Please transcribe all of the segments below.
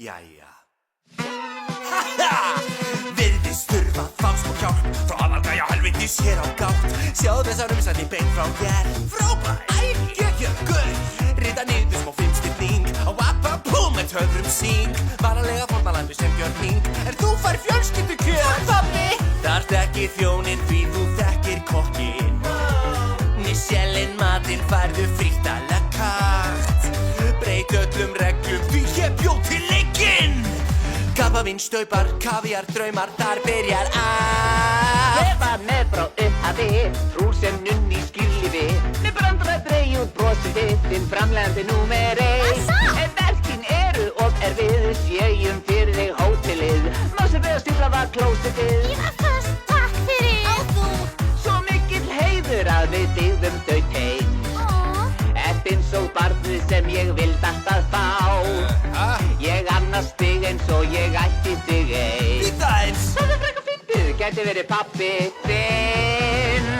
Jæja. Virðist þurfa að fá smá hjálp frá aðalgæja helvítis hér á gátt. Sjáðu þessar umsætti beint frá hér. Frábær, ægjögjör, gull. Rita niður smá fimmstilling á Apapú með töfrum síng. Vanalega fórnalambi sem gjörning, en þú fær fjölskyldukjör. Pabbi! Þarft ekki þjónin því þú þekkir kokkinn. Michelin matinn færðu frítt à la carte. Breyt öllum reglum því ég bjó til leikinn. Kaffavinn, staupar, kaviar, draumar, þar byrjar allt. Ég var með frá upphafi, trúr sem nunni í skýrlífi. Með brandar að dreigja út brosið þitt, þinn framleiðandi númer 1. En verkin eru of erfið, séum fyrir þig hótelið. Másið við að stíflaða klósettið. Ég var föst, takk fyrir. Og þú? Svo mikill heiður að við byggðum þau teim. Ert eins og barnið sem ég vild alltaf fá. Ég annast þig eins og ég ætti þig ein. Býta eins. Það er frekar fyndið, gæti verið pabbi þinn.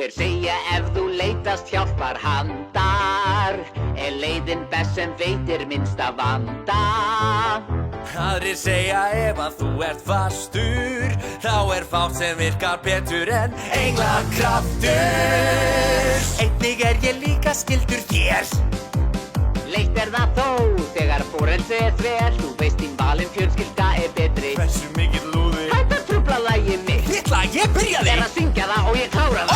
Þeir segja ef þú leitast hjálpar handar, er leiðin best sem veitir minnsta vanda. Aðrir segja ef að þú ert fastur, þá er fátt sem virkar betur en englakraftur. Einnig er ég líka skyldur þér. Leitt er það þó, þegar fórelsi er þver, þú veist þín valin fjölskylda er betri. Hversu mikill lúði. Hætt að trufla lagið mitt. Þitt lag, ég byrjaði. Er að syngja það og ég klára það.